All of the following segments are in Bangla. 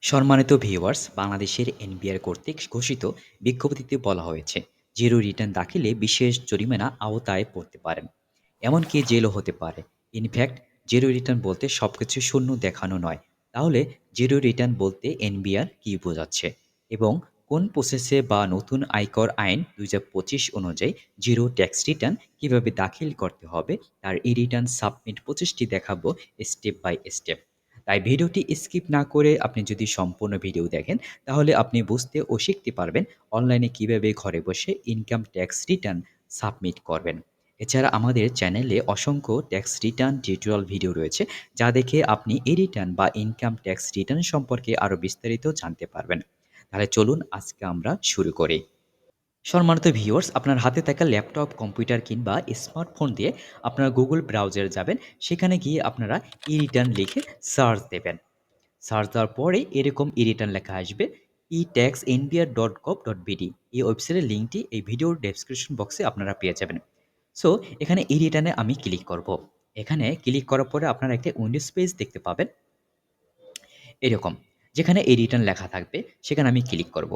সম্মানিত ভিউয়ার্স, বাংলাদেশের এনবিআর কর্তৃক ঘোষিত বিজ্ঞপ্তিতে বলা হয়েছে, জিরো রিটার্ন দাখিলে বিশেষ জরিমানা আওতায় পড়তে পারেন। এমনকি জেলও হতে পারে। ইনফ্যাক্ট, জিরো রিটার্ন বলতে সবকিছু শূন্য দেখানো নয়। তাহলে জিরো রিটার্ন বলতে এনবিআর কী বোঝাচ্ছে? এবং কোন প্রসেসে বা নতুন আয়কর আইন ২০২৫ অনুযায়ী জিরো ট্যাক্স রিটার্ন কীভাবে দাখিল করতে হবে, তার ই রিটার্ন সাবমিট প্রসেসটি দেখাবো স্টেপ বাই স্টেপ। তাই ভিডিওটি স্কিপ না করে আপনি যদি সম্পূর্ণ ভিডিও দেখেন, তাহলে আপনি বুঝতে ও শিখতে পারবেন অনলাইনে কিভাবে ঘরে বসে ইনকাম ট্যাক্স রিটার্ন সাবমিট করবেন। এছাড়া আমাদের চ্যানেলে অসংখ্য ট্যাক্স রিটার্ন টিউটোরিয়াল ভিডিও রয়েছে, যা দেখে আপনি এই রিটার্ন বা ইনকাম ট্যাক্স রিটার্ন সম্পর্কে আরও বিস্তারিত জানতে পারবেন। তাহলে চলুন আজকে আমরা শুরু করি। সম্মানিত ভিউয়ার্স, আপনার হাতে থাকা ল্যাপটপ, কম্পিউটার কিংবা স্মার্টফোন দিয়ে আপনারা গুগল ব্রাউজারে যাবেন। সেখানে গিয়ে আপনারা ই-রিটার্ন লিখে সার্চ দেবেন। সার্চ দেওয়ার পরে এরকম ই-রিটার্ন লেখা আসবে। etaxnbr.gov.bd এই ওয়েবসাইটের লিঙ্কটি এই ভিডিওর ডেসক্রিপশন বক্সে আপনারা পেয়ে যাবেন। সো এখানে ই-রিটার্নে আমি ক্লিক করব। এখানে ক্লিক করার পরে আপনারা একটা উইন্ডোজ পেজ দেখতে পাবেন এরকম। যেখানে এই রিটার্ন লেখা থাকবে সেখানে আমি ক্লিক করব।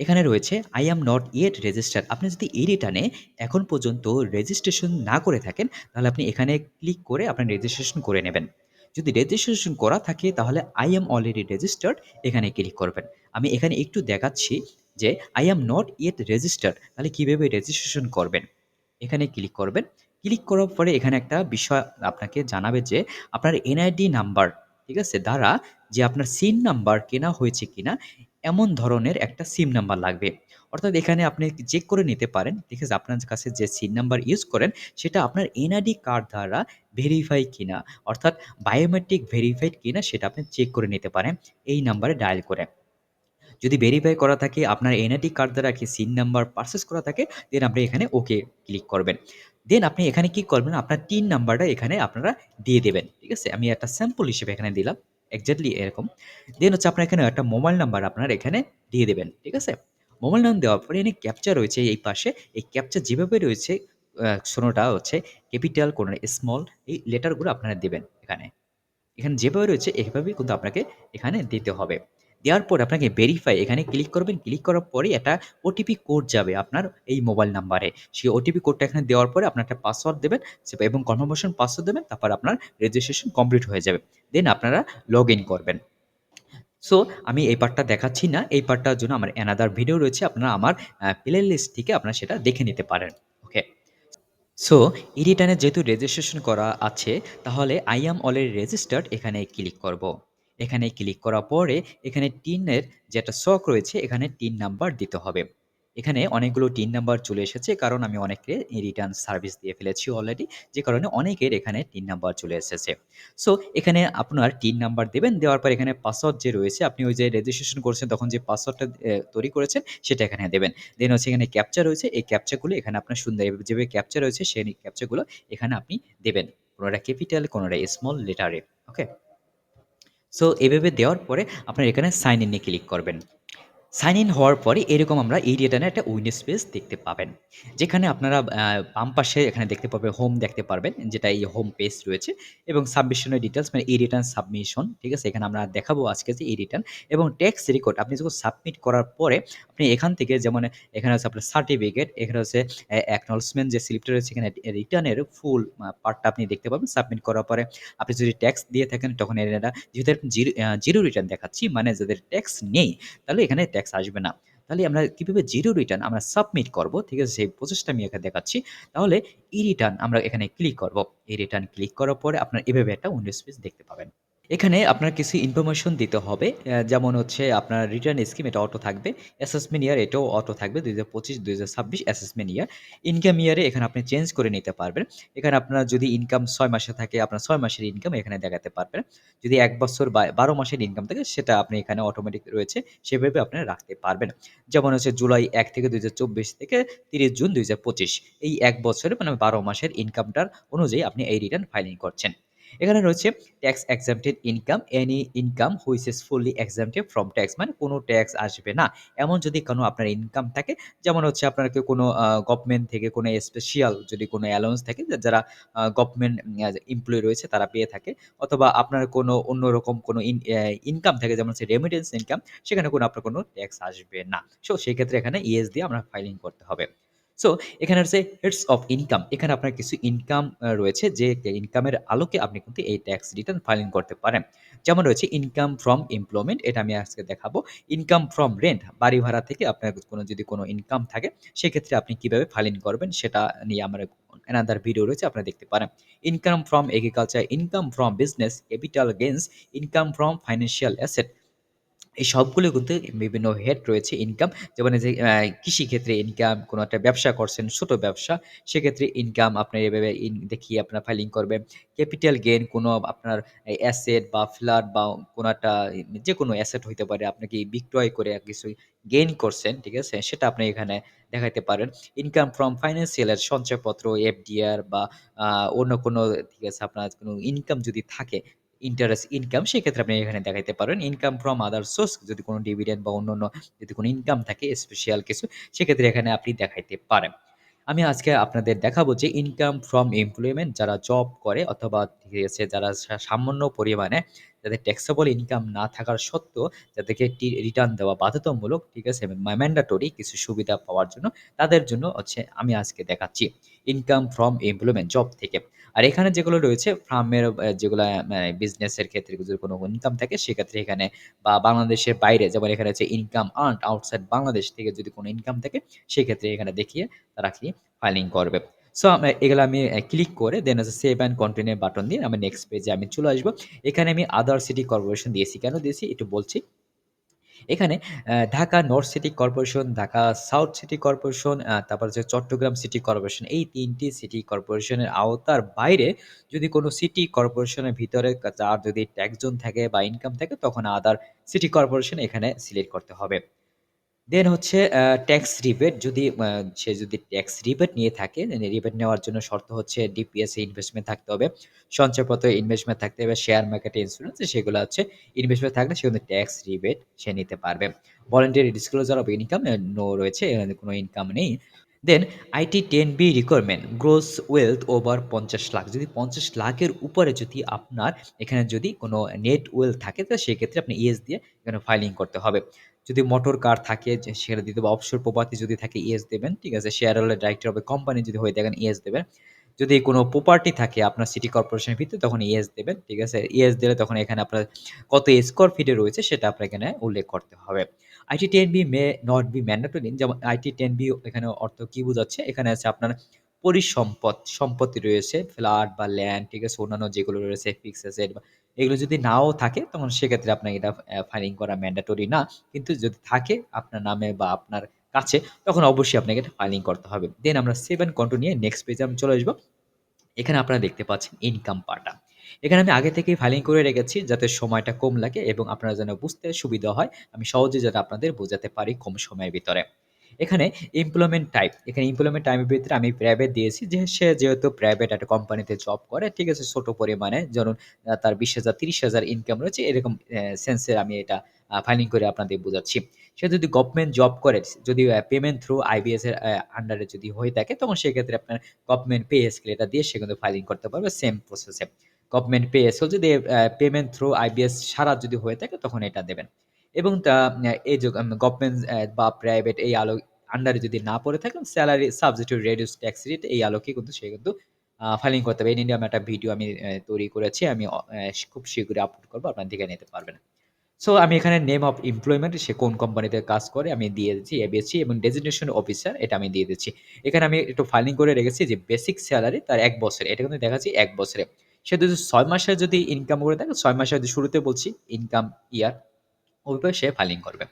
এখানে রয়েছে I am not yet registered. আপনি যদি এই রিটার্নে এখন পর্যন্ত রেজিস্ট্রেশন না করে থাকেন, তাহলে আপনি এখানে ক্লিক করে আপনার রেজিস্ট্রেশন করে নেবেন। যদি রেজিস্ট্রেশন করা থাকে তাহলে আই অ্যাম অলরেডি রেজিস্টার্ড এখানে ক্লিক করবেন। আমি এখানে একটু দেখাচ্ছি যে I am not yet registered, তাহলে কিভাবে রেজিস্ট্রেশন করবেন। এখানে ক্লিক করবেন। ক্লিক করার পরে এখানে একটা বিষয় আপনাকে জানাবে যে আপনার এনআইডি নাম্বার, ঠিক আছে? দ্বারা যে আপনার সিম নাম্বার কেনা হয়েছে কিনা, এমন ধরনের একটা সিম নাম্বার লাগবে। অর্থাৎ এখানে আপনি চেক করে নিতে পারেন, ঠিক আছে? আপনার কাছে যে সিম নাম্বার ইউজ করেন সেটা আপনার এনআইডি কার্ড দ্বারা ভেরিফাই কিনা, অর্থাৎ বায়োমেট্রিক ভেরিফাইড কিনা সেটা আপনি চেক করে নিতে পারেন এই নাম্বারে ডায়াল করে। যদি ভেরিফাই করা থাকে, আপনার এনআইডি কার্ড দ্বারা কি সিম নাম্বার পারচেজ করা থাকে, দেন আপনি এখানে ওকে ক্লিক করবেন। দেন আপনি এখানে কি করবেন, আপনার টিন নাম্বারটা এখানে আপনারা দিয়ে দেবেন। ঠিক আছে? আমি একটা স্যাম্পল হিসেবে এখানে দিলাম। এক্সাক্টলি এরকম। দেন হচ্ছে আপনার এখানে একটা মোবাইল নাম্বার আপনার এখানে দিয়ে দেবেন। ঠিক আছে? মোবাইল নাম্বার দেওয়ার পরে এখানে ক্যাপচা রয়েছে এই পাশে। এই ক্যাপচা যেভাবে রয়েছে, কোনটা হচ্ছে ক্যাপিটাল, কোনটা স্মল, এই লেটারগুলো আপনারা দিবেন এখানে। এখানে যেভাবে রয়েছে এভাবেই কিন্তু আপনাকে এখানে দিতে হবে। দেওয়ার পর আপনাকে ভেরিফাই এখানে ক্লিক করবেন। ক্লিক করার পরেই একটা ওটিপি কোড যাবে আপনার এই মোবাইল নাম্বারে। সেই ওটিপি কোডটা এখানে দেওয়ার পরে আপনার একটা পাসওয়ার্ড দেবেন এবং কনফার্মেশন পাসওয়ার্ড দেবেন। তারপর আপনার রেজিস্ট্রেশন কমপ্লিট হয়ে যাবে। দেন আপনারা লগইন করবেন। সো আমি এই পার্টটা দেখাচ্ছি না। এই পার্টটার জন্য আমার অ্যানাদার ভিডিও রয়েছে। আপনারা আমার প্লে লিস্ট থেকে আপনারা সেটা দেখে নিতে পারেন। ওকে। সো ই-রিটার্নে যেহেতু রেজিস্ট্রেশন করা আছে, তাহলে আই অ্যাম অলরেডি রেজিস্টার্ড এখানে ক্লিক করব। এখানে ক্লিক করার পরে এখানে টিনের যে একটা ছক রয়েছে, এখানে টিন নাম্বার দিতে হবে। এখানে অনেকগুলো টিন নাম্বার চলে এসেছে, কারণ আমি অনেককে ই-রিটার্ন সার্ভিস দিয়ে ফেলেছি অলরেডি। যে কারণে অনেকের এখানে টিন নাম্বার চলে এসেছে। সো এখানে আপনার টিন নাম্বার দেবেন। দেওয়ার পর এখানে পাসওয়ার্ড যে রয়েছে, আপনি ওই যে রেজিস্ট্রেশন করেছেন তখন যে পাসওয়ার্ডটা তৈরি করেছেন সেটা এখানে দেবেন। দেন হচ্ছে এখানে ক্যাপচা রয়েছে। এই ক্যাপচাগুলো এখানে আপনার সুন্দর যেভাবে ক্যাপচা রয়েছে সেই ক্যাপচাগুলো এখানে আপনি দেবেন। কোনটা ক্যাপিটাল, কোনটা স্মল লেটারে। ওকে? সো এভাবে দেওয়ার পরে আপনার এখানে সাইন ইন এ ক্লিক করবেন। সাইন ইন হওয়ার পরে এরকম আমরা এই রিটার্নের একটা উইন্ডোজ পেজ দেখতে পাবেন। যেখানে আপনারা বাম পাশে এখানে দেখতে পাবেন হোম দেখতে পারবেন, যেটা এই হোম পেজ রয়েছে এবং সাবমিশনের ডিটেইলস মানে এই রিটার্ন সাবমিশন, ঠিক আছে? এখানে আমরা দেখাবো আজকে যে এই রিটার্ন এবং ট্যাক্স রেকর্ড আপনি যখন সাবমিট করার পরে আপনি এখান থেকে যেমন এখানে হচ্ছে আপনার সার্টিফিকেট, এখানে হচ্ছে অ্যাকনলেজমেন্ট যে স্লিপটা রয়েছে, এখানে রিটার্নের ফুল পার্টটা আপনি দেখতে পাবেন। সাবমিট করার পরে আপনি যদি ট্যাক্স দিয়ে থাকেন তখন এরা যেহেতু এরকম জিরো রিটার্ন দেখাচ্ছি, মানে যাদের ট্যাক্স নেই তাহলে এখানে ট্যাক্স আসবে না। তাহলে আমরা কিভাবে জিরো রিটার্ন আমরা সাবমিট করব, ঠিক আছে? সেই প্রসেসটা আমি এখানে দেখাচ্ছি। তাহলে ই-রিটার্ন আমরা এখানে ক্লিক করব। ই-রিটার্ন ক্লিক করার পরে আপনার এভাবে একটা উইন্ডোজ পেজ দেখতে পাবেন। এখানে আপনার কিছু ইনফরমেশন দিতে হবে। যেমন হচ্ছে আপনার রিটার্ন স্কিম এটা অটো থাকবে। অ্যাসেসমেন্ট ইয়ার এটাও অটো থাকবে ২০২৫-২০২৬ অ্যাসেসমেন্ট ইয়ার। ইনকাম ইয়ারে এখানে আপনি চেঞ্জ করে নিতে পারবেন। এখানে আপনার যদি ইনকাম ৬ মাসে থাকে আপনার ৬ মাসের ইনকাম এখানে দেখাতে পারবেন। যদি ১ বছর বা ১২ মাসের ইনকাম থাকে সেটা আপনি এখানে অটোমেটিক রয়েছে সেভাবে আপনারা রাখতে পারবেন। যেমন হচ্ছে জুলাই ১ থেকে ২০২৪ থেকে ৩০ জুন ২০২৫ এই ১ বছরে মানে ১২ মাসের ইনকামটার অনুযায়ী আপনি এই রিটার্ন ফাইলিং করছেন। এখানে রয়েছে tax এক্সাম্পটেড income, any income which is fully এক্সাম্পটেড from tax, মানে কোনো ট্যাক্স আসবে না। এমন যদি কোনো আপনার ইনকাম থাকে, যেমন হচ্ছে আপনার কোনো গভর্নমেন্ট থেকে কোনো স্পেশাল যদি কোনো অ্যালাউন্স থাকে, যারা গভর্নমেন্ট এমপ্লয়ি রয়েছে তারা পেয়ে থাকে, অথবা আপনার কোনো অন্যরকম কোনো ইনকাম থাকে, যেমন হচ্ছে রেমিটেন্স ইনকাম, সেখানে কোনো আপনার কোনো ট্যাক্স আসবে না। সো সেই ক্ষেত্রে এখানে ইএস দিয়ে আমরা ফাইলিং করতে হবে। সো এখানে হচ্ছে হেডস অফ ইনকাম। এখানে আপনার কিছু ইনকাম রয়েছে, যে ইনকামের আলোকে আপনি কিন্তু এই ট্যাক্স রিটার্ন ফাইলিং করতে পারেন। যেমন রয়েছে ইনকাম ফ্রম এমপ্লয়মেন্ট, এটা আমি আজকে দেখাবো। ইনকাম ফ্রম রেন্ট, বাড়ি ভাড়া থেকে আপনার কোনো যদি কোনো ইনকাম থাকে, সেক্ষেত্রে আপনি কিভাবে ফাইলিং করবেন সেটা নিয়ে আমার অ্যানাদার ভিডিও রয়েছে, আপনারা দেখতে পারেন। Income from agriculture, income from business, capital gains, income from financial asset, এই সবগুলো কিন্তু বিভিন্ন হেড রয়েছে ইনকাম। যেমন এই যে কৃষিক্ষেত্রে ইনকাম, কোনো একটা ব্যবসা করছেন, ছোট ব্যবসা, সেক্ষেত্রে ইনকাম আপনার এভাবে দেখিয়ে আপনার ফাইলিং করবেন। ক্যাপিটাল গেইন, কোনো আপনার অ্যাসেট বা ফ্ল্যাট বা কোনো একটা যেকোনো অ্যাসেট হইতে পারে, আপনি কি বিক্রয় করে কিছু গেইন করছেন, ঠিক আছে? সেটা আপনি এখানে দেখাইতে পারেন। ইনকাম ফ্রম ফাইন্যান্সিয়াল এর সঞ্চয়পত্র, এফডিআর বা আ অন্য কোনো, ঠিক আছে, আপনার কোনো ইনকাম যদি থাকে, ইন্টারেস্ট ইনকাম, সেক্ষেত্রে আপনি এখানে দেখাইতে পারেন। ইনকাম ফ্রম আদার সোর্স, যদি কোনো ডিভিডেন্ড বা অন্যান্য যদি কোনো ইনকাম থাকে স্পেশাল কিছু, সেক্ষেত্রে এখানে আপনি দেখাইতে পারেন। আমি আজকে আপনাদের দেখাবো যে ইনকাম ফ্রম এমপ্লয়মেন্ট, যারা জব করে অথবা ঠিক আছে যারা সামান্য পরিমাণে যাদের ট্যাক্সেবল ইনকাম না থাকার সত্ত্বেও যাদেরকে রিটার্ন দেওয়া বাধ্যতামূলক, ঠিক আছে? ম্যান্ডেটরি কিছু সুবিধা পাওয়ার জন্য, তাদের জন্য হচ্ছে আমি আজকে দেখাচ্ছি ইনকাম ফ্রম এমপ্লয়মেন্ট, জব থেকে। আর এখানে যেগুলো রয়েছে ফার্মের যেগুলা বিজনেসের ক্ষেত্রে যদি কোনো ইনকাম থাকে, সেক্ষেত্রে এখানে বা বাংলাদেশের বাইরে, যেমন এখানে হচ্ছে ইনকাম আর্নড আউটসাইড বাংলাদেশ থেকে যদি কোনো ইনকাম থাকে, সেক্ষেত্রে এখানে দেখিয়ে তারা কি ফাইলিং করবে। সো এগুলো আমি ক্লিক করে দেন হচ্ছে সেভ অ্যান্ড কন্টিনিউ বাটন দিয়ে আমি নেক্সট পেজে আমি চলে আসবো। এখানে আমি আদার সিটি কর্পোরেশন দিয়েছি। কেন দিয়েছি একটু বলছি। এখানে Dhaka north city corporation, Dhaka south city corporation, তারপর হচ্ছে চট্টগ্রাম সিটি কর্পোরেশন। এই ৩ টি সিটি কর্পোরেশনের আওতার বাইরে যদি কোনো সিটি কর্পোরেশনের ভিতরে যার যদি ট্যাক্স জোন থাকে বা ইনকাম থাকে, তখন আদার সিটি কর্পোরেশন এখানে সিলেক্ট করতে হবে। দেন হচ্ছে ট্যাক্স রিবেট, যদি সে যদি ট্যাক্স রিবেট নিয়ে থাকে, রিবেট নেওয়ার জন্য শর্ত হচ্ছে ডিপিএস এ ইনভেস্টমেন্ট থাকতে হবে, সঞ্চয়পত্রে ইনভেস্টমেন্ট থাকতে হবে, শেয়ার মার্কেটে ইন্স্যুরেন্স, সেগুলো হচ্ছে ইনভেস্টমেন্ট থাকলে সে কিন্তু ট্যাক্স রিবেট সে নিতে পারবে। Voluntary disclosure of income, no রয়েছে, এখানে কোনো ইনকাম নেই। Then IT 10B requirement, gross wealth over ৫০ lakh, যদি ৫০ লাখের উপরে যদি আপনার এখানে যদি কোনো নেট ওয়েলথ থাকে, তো সেক্ষেত্রে আপনি ইয়েস দিয়ে এখানে ফাইলিং করতে হবে। যদি মোটর কার থাকে যে সেটা দিতে হবে, অফশোর প্রপার্টি যদি থাকে ইয়েস দেবেন, ঠিক আছে? Share holder director of a company যদি হয়ে থাকেন ইয়েস দেবেন। যদি কোনো প্রপার্টি থাকে আপনার সিটি কর্পোরেশনের ভিতরে, তখন ইয়েস দেবেন, ঠিক আছে? ইয়েস দিলে তখন এখানে আপনার কত স্কোয়ার ফিটে রয়েছে সেটা আপনার এখানে উল্লেখ করতে হবে। IT 10B may not be mandatory, যেমন আইটি 10B এখানে অর্থ কি বোঝাচ্ছে? এখানে আছে আপনার পরিসম্পদ, সম্পত্তি রয়েছে, ফ্ল্যাট বা ল্যান্ড, ঠিক আছে? অন্যান্য যেগুলো রয়েছে ফিক্সড অ্যাসেট, বা এগুলো যদি নাও থাকে, তখন সেক্ষেত্রে আপনার এটা ফাইলিং করা ম্যান্ডেটরি না। কিন্তু যদি থাকে আপনার নামে বা আপনার কাছে, তখন অবশ্যই আপনাকে এটা ফাইলিং করতে হবে। দেন আমরা সেভ অ্যান্ড কন্টিনিউ নিয়ে নেক্সট পেজে আমি চলে আসবো। এখানে আপনারা দেখতে পাচ্ছেন ইনকাম পার্টটা। এখানে আমি আগে থেকেই ফাইলিং করে রেখেছি যাতে সময়টা কম লাগে এবং আপনারা যেন বুঝতে সুবিধা হয়। আমি সহজে যাতে আপনাদের বোঝাতে পারি কম সময়ের ভিতরে। এখানে এমপ্লয়মেন্ট টাইপ, এখানে এমপ্লয়মেন্ট টাইপের ভিতরে আমি প্রাইভেট দিয়েছি, যে সে যেহেতু প্রাইভেট একটা কোম্পানিতে জব করে, ঠিক আছে? ছোট পরিমাণে ধরুন তার ২০,০০০ ৩০,০০০ ইনকাম রয়েছে, এরকম সেন্সে আমি এটা ফাইলিং করে আপনাদের বোঝাচ্ছি। সে যদি গভর্নমেন্ট জব করে, যদি পেমেন্ট থ্রু আইবিএস এর আন্ডারে যদি হয়ে থাকে, তখন সেক্ষেত্রে আপনার গভর্নমেন্ট পে স্কেল এটা দিয়ে সে কিন্তু ফাইলিং করতে পারবে সেম প্রসেসে। গভর্নমেন্ট পে স্কেল যদি পেমেন্ট থ্রু আইবিএস ছাড়া যদি হয়ে থাকে, তখন এটা দেবেন। এবং এই যে গভর্নমেন্ট বা প্রাইভেট এই আন্ডারে যদি না পড়ে থাকে, salary subject to reduce tax rate, এই আলোকে কিন্তু সে কিন্তু ফাইলিং করতে হবে। এই নিয়ে আমি একটা ভিডিও আমি তৈরি করেছি। আমি খুব শীঘ্রই আপলোড করব। আপনারা দেখে নিতে পারবেন। সো আমি এখানে নেম অফ এমপ্লয়মেন্ট, সে কোন কোম্পানিতে কাজ করে আমি দিয়ে দিচ্ছি এবিসি, এবং ডেজিগনেশন অফিসার এটা আমি দিয়ে দিচ্ছি। এখানে আমি একটু ফাইলিং করে রেখেছি যে বেসিক স্যালারি তার ১ বছরে। এটা কিন্তু দেখাচ্ছি ১ বছরে। সে যদি ৬ মাসে যদি ইনকাম করে থাকে, ৬ মাসে যদি শুরুতে বলছি ইনকাম ইয়ার, ওইভাবে সে ফাইলিং করবে।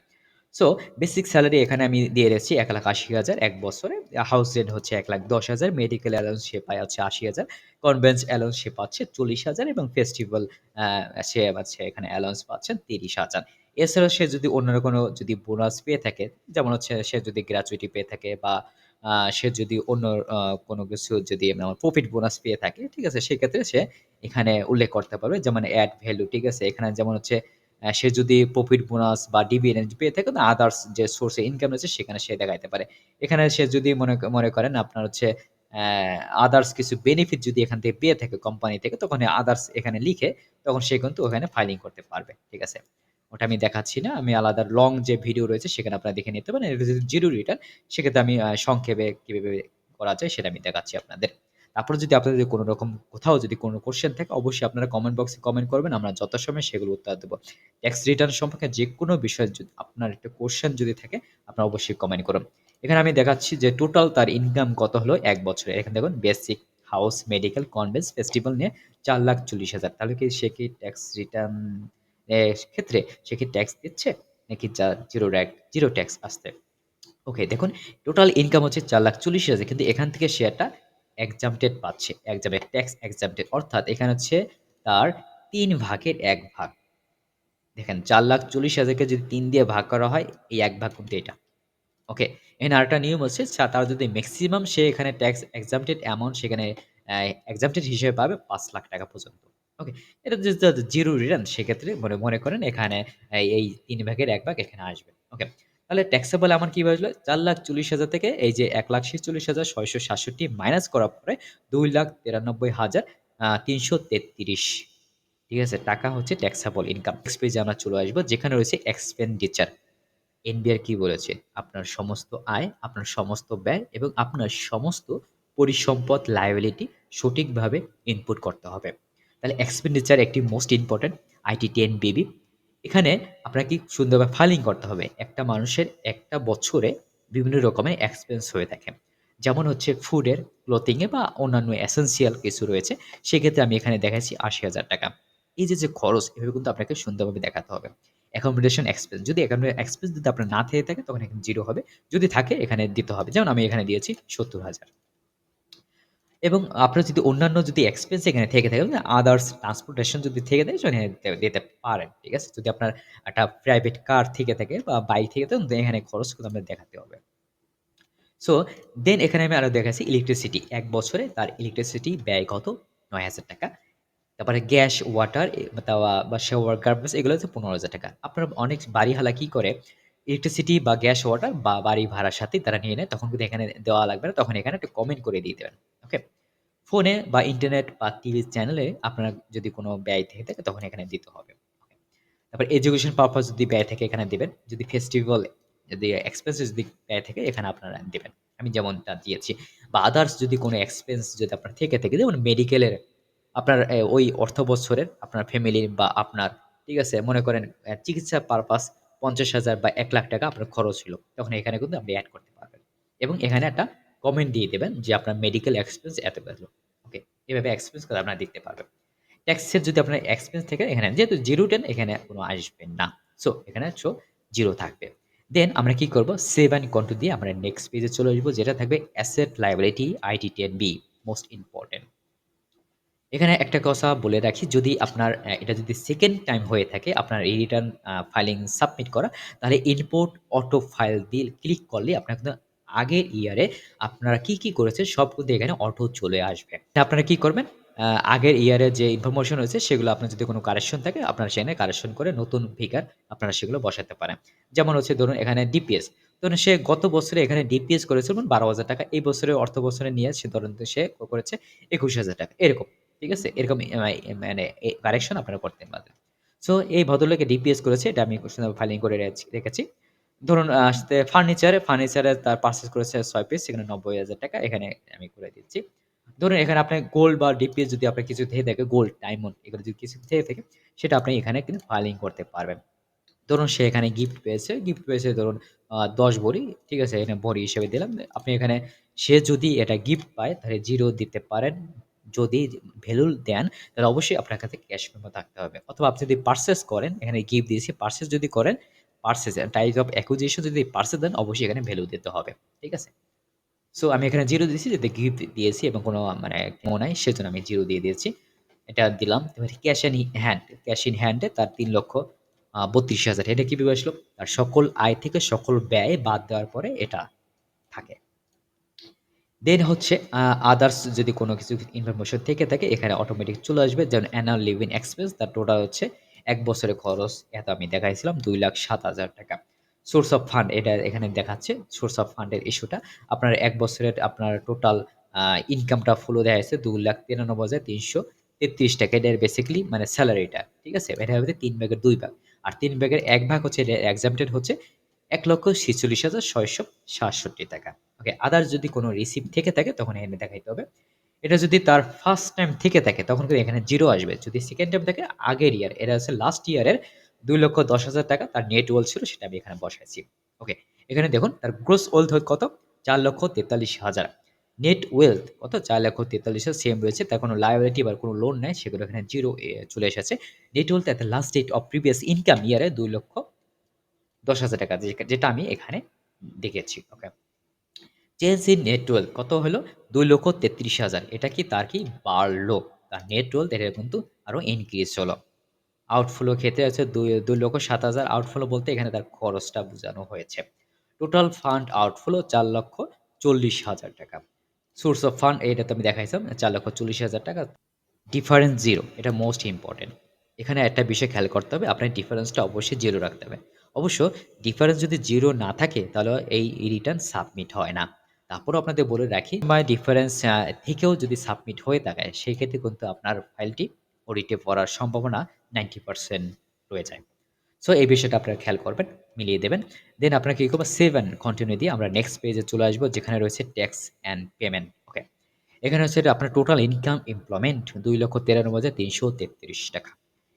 সো বেসিক স্যালারি এখানে আমি দিয়ে রেখেছি ১,৮০,০০০ ১ বছরে। হাউস রেন্ট হচ্ছে ১,১০,০০০, মেডিকেল অ্যালাউন্স সে পায় হচ্ছে ৮০,০০০, কনভেন্স অ্যালাউন্স সে পাচ্ছে ৪০,০০০, এবং ফেস্টিভাল সে পাচ্ছে এখানে অ্যালাউন্স পাচ্ছেন ৩০,০০০। এছাড়াও সে যদি অন্য কোনো যদি বোনাস পেয়ে থাকে, যেমন হচ্ছে সে যদি গ্র্যাচুইটি পেয়ে থাকে বা সে যদি অন্য কোনো কিছু যদি প্রফিট বোনাস পেয়ে থাকে, ঠিক আছে? সেক্ষেত্রে সে এখানে উল্লেখ করতে পারবে যেমন এড ভ্যালু, ঠিক আছে? এখানে যেমন হচ্ছে সে যদি প্রফিট বোনাস বা ডিভিডেন্ড পেয়ে থাকে না আদার্স যে সোর্স এ ইনকাম রয়েছে সেখানে সে দেখাইতে পারে। এখানে সে যদি মনে করেন আপনার হচ্ছে অ্যা আদার্স কিছু বেনিফিট যদি এখান থেকে পেয়ে থাকে কোম্পানি থেকে তখন আদার্স এখানে লিখে তখন সে কিন্তু ওখানে ফাইলিং করতে পারবে। ঠিক আছে? ওটা আমি দেখাচ্ছি না। আমি আলাদা লং যে ভিডিও রয়েছে সেখানে আপনারা দেখে নিতে পারেন। এটা যদি জিরো রিটার্ন সেক্ষেত্রে আমি সংক্ষেপে কিভাবে করা যায় সেটা আমি দেখাচ্ছি আপনাদের। তারপরে যদি আপনাদের কোনো রকম কোথাও যদি কোনো কোয়েশ্চেন থাকে অবশ্যই আপনারা কমেন্ট বক্সে কমেন্ট করবেন। আমরা যথাসময়ে সেগুলো উত্তর দেব। ট্যাক্স রিটার্ন সম্পর্কে যেকোনো বিষয়ে আপনার একটা কোয়েশ্চেন যদি থাকে আপনারা অবশ্যই কমেন্ট করুন। এখানে আমি দেখাচ্ছি যে টোটাল তার ইনকাম কত হলো ১ বছরে। এখানে দেখুন basic, house, medical, convince, festival নিয়ে ৪,৪০,০০০। তাহলে কি সে কি ট্যাক্স রিটার্ন ক্ষেত্রে সে কি ট্যাক্স দিচ্ছে? নাকি জিরো ট্যাক্স আসছে? ওকে দেখুন টোটাল ইনকাম হচ্ছে ৪,৪০,০০০ কিন্তু এখান থেকে সে একটা এক্সাম্পটেড পাচ্ছে। ট্যাক্স এক্সাম্পটেড অর্থাৎ এখানে হচ্ছে তার ৩ ভাগের ১ ভাগ। দেখেন ৪,৪০,০০০ কে যদি ৩ দিয়ে ভাগ করা হয় এই ১ ভাগ কিন্তু এটা। ওকে। এখানে আরেকটা নিয়ম হচ্ছে তার যদি মেক্সিমাম সে এখানে ট্যাক্স এক্সাম্পটেড অ্যামাউন্ট সেখানে অ্যা এক্সাম্পটেড হিসেবে পাবে ৳৫,০০,০০০ পর্যন্ত। ওকে। এটা যদি জিরো রিটার্ন সেক্ষেত্রে মনে করেন এখানে এই ৩ ভাগের ১ ভাগ এখানে আসবে। ওকে। তাহলে ট্যাক্সেবল অ্যামাউন্ট কি আসলো? ৪,৪০,০০০ থেকে এই যে ১,৪৬,৬৬৭ মাইনাস করার পরে ২,৯৩,হাজার ৩৩৩ ঠিক আছে? টাকা হচ্ছে ট্যাক্সেবল ইনকাম। নেক্সট পেজে আমরা চলে আসবো যেখানে রয়েছে এক্সপেন্ডিচার। এনবিআর কি বলেছে? আপনার সমস্ত আয়, আপনার সমস্ত ব্যয় এবং আপনার সমস্ত পরিসম্পদ লায়াবিলিটি সঠিকভাবে ইনপুট করতে হবে। তাহলে এক্সপেন্ডিচার একটি মোস্ট ইম্পোর্টেন্ট আইটি 10BB এখানে আপনাকে সুন্দরভাবে ফাইলিং করতে হবে। একটা মানুষের একটা বছরে বিভিন্ন রকমের এক্সপেন্স হয়ে থাকে। যেমন হচ্ছে ফুডের, ক্লথিং এ বা অন্যান্য এসেনশিয়াল কিছু রয়েছে। সেক্ষেত্রে আমি এখানে দেখাচ্ছি ৳৮০,০০০ এই যে খরচ এভাবে কিন্তু আপনাকে সুন্দরভাবে দেখাতে হবে। অ্যাকোমোডেশন এক্সপেন্স যদি এক্সপেন্স যদি আপনার না থেকে থাকে তখন এখানে 0 হবে। যদি থাকে এখানে দিতে হবে। যেমন আমি এখানে দিয়েছি ৭০,০০০ এবং আপনার যদি অন্যান্য যদি এক্সপেন্স এখানে থেকে থাকে আদার্স ট্রান্সপোর্টেশন যদি থেকে থাকে সেখানে দিতে পারেন। ঠিক আছে? যদি আপনার একটা প্রাইভেট কার থেকে থাকে বা বাইক থেকে থাকে then এখানে খরচ কিন্তু আপনার দেখাতে হবে। সো দেন এখানে আমি আরো দেখাচ্ছি ইলেকট্রিসিটি ১ বছরে তার ইলেকট্রিসিটি ব্যয় কত? ৳৯,০০০ তারপরে গ্যাস, ওয়াটার দেওয়া বা শাওয়ার, গার্মেন্টস এগুলো হচ্ছে ৳১৫,০০০ আপনার অনেক বাড়িওয়ালা কি করে? ইলেকট্রিসিটি বা গ্যাস, ওয়াটার বা বাড়ি ভাড়ার সাথেই তারা নিয়ে নেয়। তখন কিন্তু এখানে দেওয়া লাগবে না। তখন এখানে একটা কমেন্ট করে দিয়ে দেবেন। ওকে? ফোনে বা ইন্টারনেট বা টিভি চ্যানেলে আপনার যদি কোনো ব্যয় থেকে থাকে তখন এখানে দিতে হবে। তারপর এডুকেশন পারপাস যদি ব্যয় থাকে এখানে দিবেন। যদি ফেস্টিভাল যদি এক্সপেন্সেস যদি ব্যয় থাকে এখানে আপনারা দিবেন। আমি যেমনটা দিয়েছি। বা আদার্স যদি কোনো এক্সপেন্স যদি আপনার থেকে থাকে যেমন মেডিকেলের আপনার ওই অর্থ বছরের আপনার ফ্যামিলির বা আপনার ঠিক আছে? মনে করেন চিকিৎসা পারপাস ৫০,০০০ বা ৳১,০০,০০০ আপনার খরচ হলো। তখন এখানে কিন্তু আপনি এড করতে পারবেন। এবং এখানে একটা কমেন্ট দিয়ে দিবেন যে আপনার মেডিকেল এক্সপেন্স এত গেল। ওকে? এভাবে এক্সপেন্স করে আপনারা দেখতে পারবেন। ট্যাক্সের যদি আপনার এক্সপেন্স থেকে এখানে যেহেতু 0 এখানে কোনো আসবে না। সো এখানে 0 থাকবে। দেন আমরা কি করব? সেভ অ্যান্ড কন্টিনিউ দিয়ে আমরা নেক্সট পেজে চলে আসবো যেটা থাকবে asset liability IT 10B most important. এখানে একটা কথা বলে রাখি যদি আপনার এটা যদি সেকেন্ড টাইম হয়ে থাকে আপনার এই রিটার্ন ফাইলিং সাবমিট করা তাহলে ইম্পোর্ট অটো ফাইল দিয়ে ক্লিক করলে আপনার কিন্তু আগের ইয়ারে আপনারা কি করেছেন সব কিন্তু এখানে অটো চলে আসবে। আপনারা কি করবেন? আ আগের ইয়ারে যে ইনফরমেশন রয়েছে সেগুলো আপনার যদি কোনো কারেকশন থাকে আপনারা সেখানে কারেকশন করে নতুন ফিগার আপনারা সেগুলো বসাতে পারেন। যেমন হচ্ছে ধরুন এখানে ডিপিএস। ধরুন সে গত বছরে এখানে ডিপিএস করেছিল ৳১২,০০০ এই বছরের অর্থ বছরে নিয়ে সে ধরুন সে করেছে ৳২১,০০০ এরকম। ঠিক আছে? এরকম মানে কারেকশন আপনারা করতে পারবেন। সো এই ভদ্রলোক ডিপিএস করেছে এটা আমি সুন্দরভাবে ফাইলিং করে রেখেছি। ধরুন ফার্নিচারে তার পারচেজ করেছে ৬ পিস সেখানে ৳৯০,০০০ এখানে আমি করে দিচ্ছি। ধরুন এখানে আপনার গোল্ড বা ডিপিএস যদি আপনার কিছু থেকে থাকে গোল্ড, ডায়মন্ড এগুলো যদি কিছু থেকে থাকে সেটা আপনি এখানে কিন্তু ফাইলিং করতে পারবেন। ধরুন সে এখানে গিফট পেয়েছে ধরুন ১০ ভরি, ঠিক আছে? এখানে ভরি হিসেবে দিলাম। আপনি এখানে সে যদি এটা গিফট পায় তাহলে 0 দিতে পারেন। যদি ভ্যালু দেন তাহলে অবশ্যই আপনার কাছে ক্যাশ মেমো থাকতে হবে। অথবা আপনি যদি পারচেজ করেন, এখানে গিফট দিয়েছি, পারচেজ যদি করেন, টাইপ অফ অ্যাকুইজিশন যদি পারচেজ দেন অবশ্যই এখানে ভ্যালু দিতে হবে। ঠিক আছে? সো আমি এখানে 0 দিয়েছি যাতে গিফট দিয়েছি এবং কোনো মানে মেমো নাই সেজন্য আমি 0 দিয়ে দিয়েছি। এটা দিলাম। এবার ক্যাশ ইন হ্যান্ড এ তার ৩,৩২,০০০ এটা কিভাবে আসলো? তার সকল আয় থেকে সকল ব্যয় বাদ দেওয়ার পরে এটা থাকে। দেন হচ্ছে আদার্স যদি কোনো কিছু ইনফরমেশন থেকে থাকে এখানে অটোমেটিক চলে আসবে। যেমন অ্যানুয়াল লিভিং এক্সপেন্স তার টোটাল হচ্ছে ১ বছরের খরচ এত আমি দেখাইছিলাম ৳২,০৭,০০০। সোর্স অফ ফান্ড এটা এখানে দেখাচ্ছে। সোর্স অফ ফান্ডের ইস্যুটা আপনার ১ বছরের আপনার টোটাল আ ইনকামটা ফুলও দেখাইছে ৳২,৯৩,৩33। এটার বেসিক্যালি মানে সেলারিটা। ঠিক আছে? এটা হচ্ছে ৩ ভাগের ২ ভাগ। আর ৩ ভাগের ১ ভাগ হচ্ছে এটা এক্সাম্পটেড হচ্ছে ৳১,৪৬,৬৬৭ ওকে, আদার্স যদি কোনো রিসিপ্ট থেকে থাকে তখন এখানে দেখাইতে হবে। এটা যদি তার ফার্স্ট টাইম থেকে থাকে তখন কিন্তু এখানে 0 আসবে। যদি সেকেন্ড টাইম থাকে আগের ইয়ার, এটা হচ্ছে লাস্ট ইয়ারের ৳২,১০,০০০ তার নেট ওয়েলথ ছিল সেটা আমি এখানে বসাইছি। ওকে, এখানে দেখুন তার গ্রোস ওয়েলথ কত? ৳৪,৪৩,০০০। নেট ওয়েলথ কত? ৳৪,৪৩,০০০ সেম রয়েছে। তার কোনো লায়াবিলিটি বা কোনো লোন নাই সেগুলো এখানে 0 চলে এসেছে। Net wealth at the last date of previous income ইয়ারে ৳২,১০,০০০ যেটা আমি এখানে দেখেছি। Okay. Change in net wealth কত হলো? ২,৩৩,০০০। এটা কি তার কি বাড়লো। তার নেট ওয়েলথ এটা কিন্তু আরো ইনক্রিজ হলো। আউটফ্লো ক্ষেত্রে আছে ২,০৭,০০০ আউটফ্লো বলতে এখানে তার খরচটা বোঝানো হয়েছে। Total fund outflow ৳৪,৪০,০০০। Source of fund এটাতে আমি দেখাইছিলাম ৳৪,৪০,০০০। ডিফারেন্স 0 এটা মোস্ট ইম্পোর্টেন্ট। এখানে একটা বিষয় খেয়াল করতে হবে, আপনার ডিফারেন্সটা অবশ্যই 0 রাখতে হবে। অবশ্য ডিফারেন্স যদি 0 না থাকে তাহলে এই রিটার্ন সাবমিট হয় না। তারপরেও আপনাদের বলে রাখি ডিফারেন্স থেকেও যদি সাবমিট হয়ে থাকে সেক্ষেত্রে কিন্তু আপনার ফাইলটি অডিটে পড়ার সম্ভাবনা 90% রয়ে যায়। সো এই বিষয়টা আপনারা খেয়াল করবেন, মিলিয়ে দেবেন। দেন আপনারা কি করবেন সেভ অ্যান্ড কন্টিনিউ দিয়ে আমরা নেক্সট পেজে চলে আসবো যেখানে রয়েছে ট্যাক্স অ্যান্ড পেমেন্ট। ওকে। এখানে হচ্ছে এটা আপনার টোটাল ইনকাম এমপ্লয়মেন্ট ৳২,৯৩,৩৩৩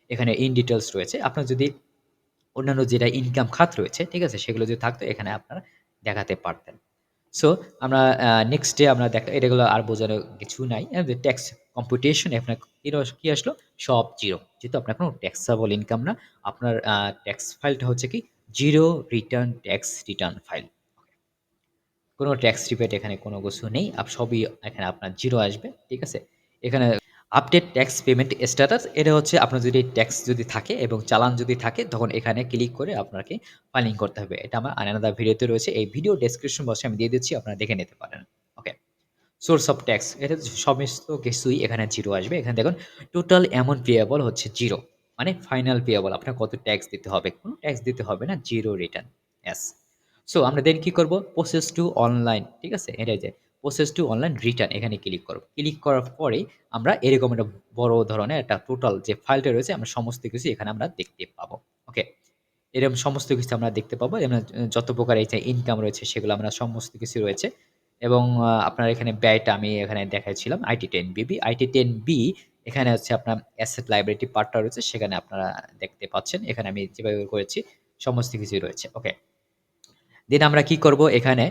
এখানে ইন ডিটেইলস রয়েছে। আপনার যদি অন্যান্য যেটা ইনকাম খাত রয়েছে, ঠিক আছে? সেগুলো যদি থাকতো এখানে আপনারা দেখাতে পারতেন। সো আমরা নেক্সট ডে আমরা এটাগুলো আর বোঝানোর কিছু নাই। যে ট্যাক্স কম্পুটেশন আপনার কি আসলো? সব 0 যেহেতু আপনার কোনো ট্যাক্সেবল ইনকাম না। আপনার ট্যাক্স ফাইলটা হচ্ছে কি 0 রিটার্ন ট্যাক্স রিটার্ন ফাইল। কোনো ট্যাক্স রিবেট এখানে কোনো কিছু নেই। সবই এখানে আপনার 0 আসবে। ঠিক আছে? এখানে আপডেট ট্যাক্স পেমেন্ট স্ট্যাটাস এটা হচ্ছে আপনার যদি ট্যাক্স যদি থাকে এবং চালান যদি থাকে তখন এখানে ক্লিক করে আপনাকে ফাইলিং করতে হবে। এটা আমার আলাদা ভিডিওতে রয়েছে। এই ভিডিও ডেসক্রিপশন বক্সে আমি দিয়ে দিচ্ছি আপনারা দেখে নিতে পারেন। ওকে। সোর্স অফ ট্যাক্স এটা সমস্ত কিছুই এখানে 0 আসবে। এখানে দেখুন টোটাল অ্যামাউন্ট পেয়েবল হচ্ছে 0 মানে ফাইনাল পেয়েবল আপনার কত ট্যাক্স দিতে হবে। কোনো ট্যাক্স দিতে হবে না 0 রিটার্ন। ইয়েস। সো আমরা দেন কি করব? প্রসেস টু অনলাইন ঠিক আছে? এটাই যে প্রসেস টু অনলাইন রিটার্ন এখানে ক্লিক করব। ক্লিক করার পরেই আমরা এরকম একটা বড় ধরনের একটা টোটাল যে ফাইলটা রয়েছে আমরা সমস্ত কিছু এখানে আমরা দেখতে পাবো। ওকে। এরকম সমস্ত কিছু আমরা দেখতে পাবো। যেমন যত প্রকার এই যে ইনকাম রয়েছে সেগুলো আমরা সমস্ত কিছু রয়েছে। এবং আপনার এখানে ব্যয়টা আমি এখানে দেখাচ্ছিলাম IT10BB। IT10B এখানে হচ্ছে আপনার অ্যাসেট লায়াবিলিটি পার্টটা রয়েছে সেখানে আপনারা দেখতে পাচ্ছেন। এখানে আমি যেভাবে করেছি সমস্ত কিছুই রয়েছে। ওকে। দেন আমরা কি করব এখানে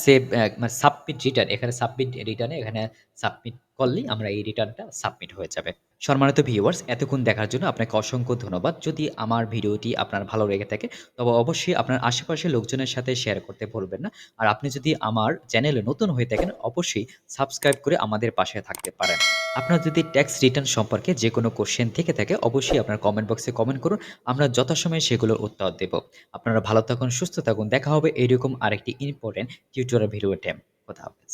সেভ মানে সাবমিট রিটার্ন এখানে সাবমিট রিটার্ন এ এখানে সাবমিট করলেই আমরা এই রিটার্নটা সাবমিট হয়ে যাবে। সম্মানিত ভিউয়ার্স এতক্ষণ দেখার জন্য আপনাকে অসংখ্য ধন্যবাদ। যদি আমার ভিডিওটি আপনার ভালো লেগে থাকে তবে অবশ্যই আপনার আশেপাশের লোকজনের সাথে শেয়ার করতে ভুলবেন না। আর আপনি যদি আমার চ্যানেলে নতুন হয়ে থাকেন অবশ্যই সাবস্ক্রাইব করে আমাদের পাশে থাকতে পারেন। আপনার যদি ট্যাক্স রিটার্ন সম্পর্কে যেকোনো কোয়েশ্চেন থেকে থাকে অবশ্যই আপনার কমেন্ট বক্সে কমেন্ট করুন। আমরা যথাসময়ে সেগুলোর উত্তর দেব। আপনারা ভালো থাকুন, সুস্থ থাকুন। দেখা হবে এরকম আরেকটি ইম্পোর্টেন্ট টিউটোরিয়াল ভিডিওতে। খোদা হাফেজ।